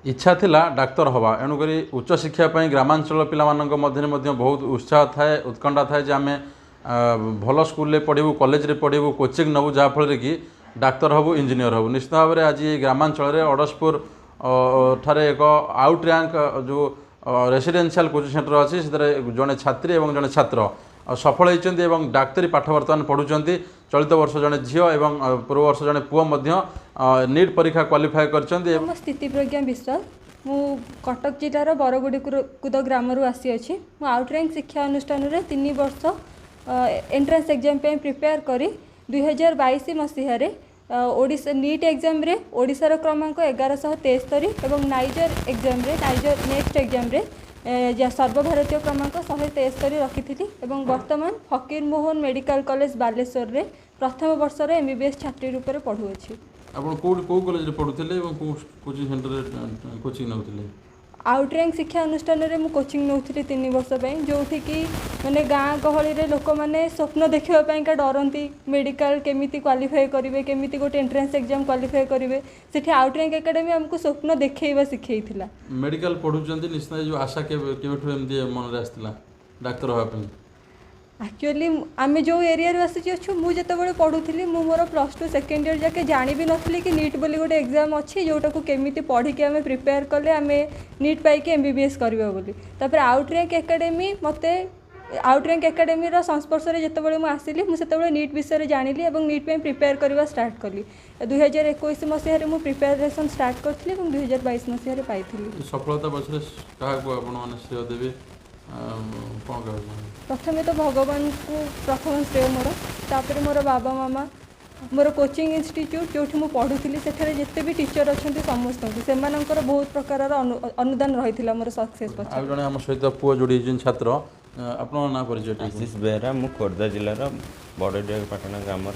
इच्छा थिला डाक्तर हवा एणुक उच्च शिक्षा ग्रामांचल पिला बहुत उत्साह थाए उत्कंठा थाए जे आम भल स्कूल पढ़ू कॉलेज पढ़ू कोचिंग नबू जहाँफल कि डाक्तर हबू इंजीनियर हबू निश्चित भाव में आज ग्रामांचल अड़शपुर ठारे एक आउट रैंक जो रेसिडेंशियल कोचिंग सेंटर अच्छी से जड़े छात्री और जड़े छात्र सफल होती डाक्तरी पाठ बर्तमान पढ़ुंट चलित वर्ष जड़े झील और पूर्व वर्ष जड़े पुओ नीट परीक्षा क्वालिफाई कर स्थिति प्रज्ञा विश्वास मु कटक जिलार बरगुड़ी कुद ग्राम आसी अच्छी मु आउट रैंक शिक्षा अनुष्ठान में 3 वर्ष एंट्रांस एग्जाम प्रिपेयर करी 2022 मसीह ओडिशा नीट एग्जाम रे ओडिशार क्रमांक 1173 और नाइजर एग्जाम रे नाइजर नेक्स्ट एग्जाम रे सर्वभारतीय क्रमांक 173 रखी और वर्तमान फकीर मोहन मेडिकल कॉलेज बालेश्वर रे प्रथम वर्ष MBBS छात्री रूप से पढ़ुअछि। आपण को कॉलेज रे पढुथिले एवं कोचिंग सेंटर रे कोचिंग नउथिले? आउट रैंक शिक्षा अनुष्ठान रे मु कोचिंग नउथिली 3 वर्ष पई जोठी कि माने गाँ गहली रे लोक माने स्वप्न देखिबा पई का डरंती मेडिकल केमिति क्वालिफाई करिवे केमिति गोटे एंट्रेंस एग्जाम क्वालिफाई करिवे सेठी आउट रैंक एकेडमी हमको स्वप्न देखैबा सिखैथिला। मेडिकल पढुचंती निश्चित जो आशा केबेठु एमदी मन रे आस्तिला डाक्टर होबा पई? एक्चुअली आम जो एरिया आसी अच्छु मुझे पढ़ुली मोर +2 सेकेंड ईयर जाके जानी भी नथली कि नीट बोली गोटे एग्जाम अच्छी जोटा को केमिति पढ़ी आम प्रिपेयर कले आम नीट पाई MBBS करवा बोली तापर आउट रैंक एकेडमी मते आउट रैंक एकेडमी संस्पर्श में जिते मुझे मुझे नीट विषय जानिली और नीट पे प्रिपेयर करवा स्टार्ट कली 2021 मसीह मुझे प्रिपेरेसन स्टार्ट करी 2022 मसीह पाई सफलता पछरे काहाको आपण माने श्रेय देबे कौन कह? प्रथमे तो भगवान को प्रथम श्रेय मोर तापर मोर बाबा मामा मोर कोचिंग इंस्टीट्यूट जो मुझे पढ़ुली से जिते भी टीचर अच्छा समस्त से बहुत प्रकार अनुदान रही मोर सक्सेस जड़े आम सहित पुओ जोड़ी छात्र आपन ना परिचय? आशीष बेहरा मु खोर्धा जिलार बड़पाटना ग्राम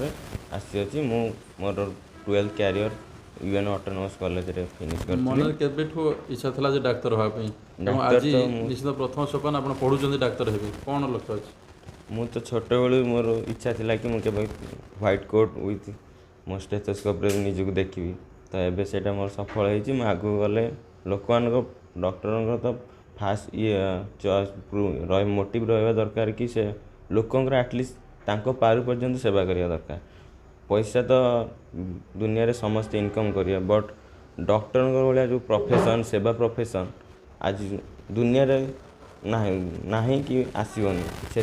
आसी मोर 12th career UN autonomous college रे फिनिश कर मन केबेठो इच्छा थला जे डाक्टर होबा पई आज निश्चित प्रथम सोपान आपण पढुचंदी डाक्टर हेबे कोन लक्ष्य अछि? मु तो छोटे बेलू मोर इच्छा थिला कि मुझे व्हाइट कोट विथ मो स्टेथोस्कोप रे निजु देखिबी तो एबे सेटा मोर सफल होईची मु आगु गले लोकमान को डॉक्टर तो फास्ट चॉइस रह मोटिव रहबा दरकार कि से लोकंकर एटलिस्ट तांको पारु पर्यंत सेवा करिया दरकार। पैसा तो दुनिया रे समस्त इनकम करिया बट डॉक्टर भाया जो प्रोफेशन सेवा प्रोफेशन आज दुनिया रे नहीं कि आसोनी से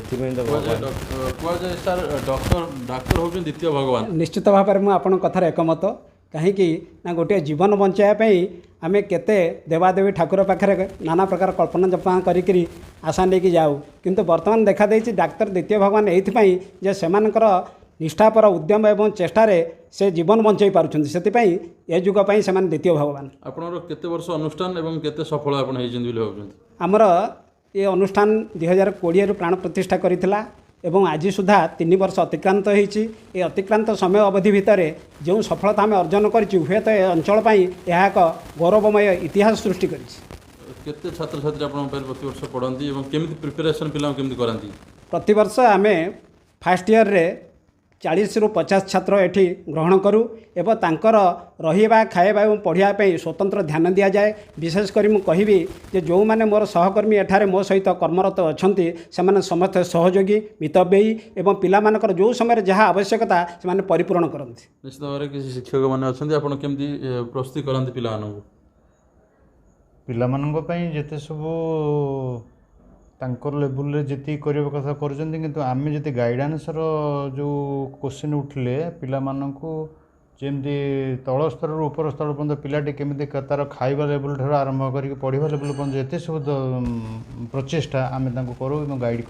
सर डाक्तर हूँ द्वितीय भगवान। निश्चित भाव में आपण कथार एकमत कहीं ना गोटे जीवन बचाई आम केते देवादेवी ठाकुर पाखे नाना प्रकार कल्पना जल्पना करी आशा लेकिन जाऊ किंतु वर्तमान देखा देछि डाक्तर द्वितीय भगवान एइथिपाई जे सेमानकर निष्ठापर उद्यम एवं चेष्टार से जीवन बचाई पार्टी से ए जुगपाई से द्वितीय भगवान। आपनर केते वर्ष अनुष्ठान एवं केते सफल आपण हेइछन भाबुछन? आमर ये अनुष्ठान 2020 रु प्राण प्रतिष्ठा करिथिला एवं आज सुधा 3 वर्ष अतिक्रांत होईछि। ए अतिक्रांत समय अवधि भितर जो सफलता आम अर्जन करिछि हुए तो अंचल पाई यह एक गौरवमय इतिहास सृष्टि करिछि। केते छात्र छात्री आपण प्रति वर्ष पढ़ंती एवं केमिति प्रिपरेशन पिला केमिति करंती? प्रति वर्ष आमे फर्स्ट ईयर रे 40 रु 50 छात्र एठी ग्रहण करूँ एवं तांकर रहिबा खाइबा और पढ़ाई स्वतंत्र ध्यान दि जाए। विशेषकर मु कहिबी जे जो माने मोर सहकर्मी एठारे मो सहित कर्मरत अच्छंती से समस्त सहयोगी मितव्ययी एवं पिला मानकर जो समय जहाँ आवश्यकता से परिपूर्ण करती। निश्चित भाव में किसी शिक्षक मैंने अच्छा आप प्रस्तुति करती पिला जिते सब तांकर लेवल रे जति करबा कथा करजंती किंतु आमे जति गाइडेंस रो जो क्वेश्चन उठले पिला माननकु जेमती तल स्तर रो ऊपर स्तर पर्यंत पिलाटी केमिति तार खाइबा लेवल ठार आरंभ करिक पढ़िबा लेवल पर्यंत जते सब प्रचेष्टा आमे तांको करू एवं गाइड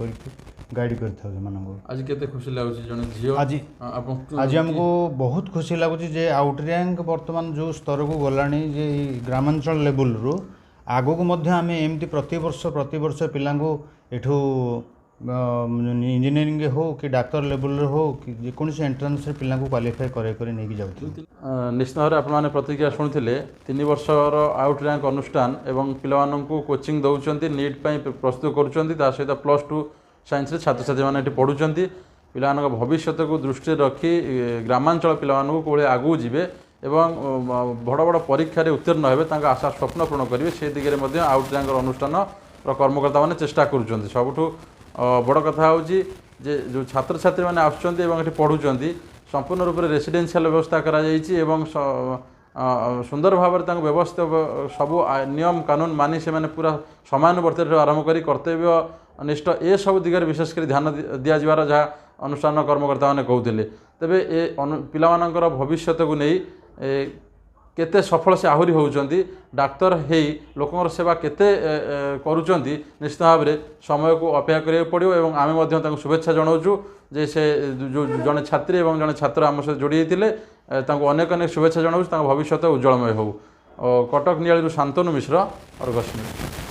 करथाउ माननकु। आज केते खुशी लागुची जने झियो आज हमको बहुत खुशी लागुची जे आउट रैंक वर्तमान जो स्तर को गलानी जे ग्रामांचल लेवल रो आगो को मध्य आम एमती प्रतिवर्ष पिलांको एठू इंजीनियरिंग हो कि डाक्टर लेवल हो कि जेकोसी एंट्रांस पिला क्वालिफाई करे नहीं जाऊ। निश्चित भाव में आपने प्रतिक्रिया शुणुते 3 वर्षर आउट रैंक अनुष्ठान एवं पिलामानंकु कोचिंग दौरान नीट प्रस्तुत करुँच सहित +2 साइंस छात्र छात्री मैंने पढ़ुंट पिला भविष्य को दृष्टि रखी ग्रामांचल पिला आगू जीवे এবং বড় বড় পরীক্ষায় উত্তীर्ण হবে তাଙ୍କ আশা স্বপ্ন পূରଣ କରିବେ ସେ ଦିଗରେ ମଧ୍ୟ ଆଉଟ୍ରାଙ୍କର ଅନୁଷ୍ଠାନର କର୍ମକର୍ତ୍ତାମାନେ ଚେଷ୍ଟା କରୁଛନ୍ତି। ସବୁଠୁ ବଡ଼ କଥା ହେଉଛି ଯେ ଯେଉଁ ଛାତ୍ରଛାତ୍ରୀମାନେ ଆସୁଛନ୍ତି ଏବଂ ଏଠି ପଢ଼ୁଛନ୍ତି ସମ୍ପୂର୍ଣ୍ଣ ରୂପରେ ରେସିଡେନ୍ସିଆଲ ବ୍ୟବସ୍ଥା କରାଯାଇଛି ଏବଂ ସୁନ୍ଦର ଭାବରେ ତାଙ୍କୁ ବ୍ୟବସ୍ଥା ସବୁ ନିୟମ କାନୁନ ମାନି ସେମାନେ ପୁରା ସମୟାନୁବର୍ତ୍ତିତାରୁ ଆରମ୍ଭ କରି କର୍ତ୍ତବ୍ୟନିଷ୍ଠ ଏସବୁ ଦିଗରେ ବିଶେଷ କରି ଧ୍ୟାନ ଦିଆଯିବାର ଯାହା ଅନୁଷ୍ଠାନ କର୍ମକର୍ତ୍ତାମାନେ କହୁଥିଲେ। ତେବେ ଏ ପିଲାମାନଙ୍କର ଭବିଷ୍ୟତକୁ ନେଇ କେତେ ସଫଳ ସେ ଆହୁରି ହେଉଛନ୍ତି, ଡାକ୍ତର ହେଇ ଲୋକଙ୍କର ସେବା କେତେ କରୁଛନ୍ତି, ନିଶ୍ଚିତ ଭାବରେ ସମୟକୁ ଅପେକ୍ଷା କରିବାକୁ ପଡ଼ିବ ଏବଂ ଆମେ ମଧ୍ୟ ତାଙ୍କୁ ଶୁଭେଚ୍ଛା ଜଣାଉଛୁ ଯେ ସେ ଯେଉଁ ଜଣେ ଛାତ୍ରୀ ଏବଂ ଜଣେ ଛାତ୍ର ଆମ ସହିତ ଯୋଡ଼ି ହୋଇଥିଲେ ତାଙ୍କୁ ଅନେକ ଅନେକ ଶୁଭେଚ୍ଛା ଜଣାଉଛୁ, ତାଙ୍କ ଭବିଷ୍ୟତ ଉଜ୍ଜଳମୟ ହେଉ। କଟକ ନିଆଳିରୁ ଶାନ୍ତନୁ ମିଶ୍ର, ଅର୍ଗସ୍ ନ୍ୟୁଜ୍।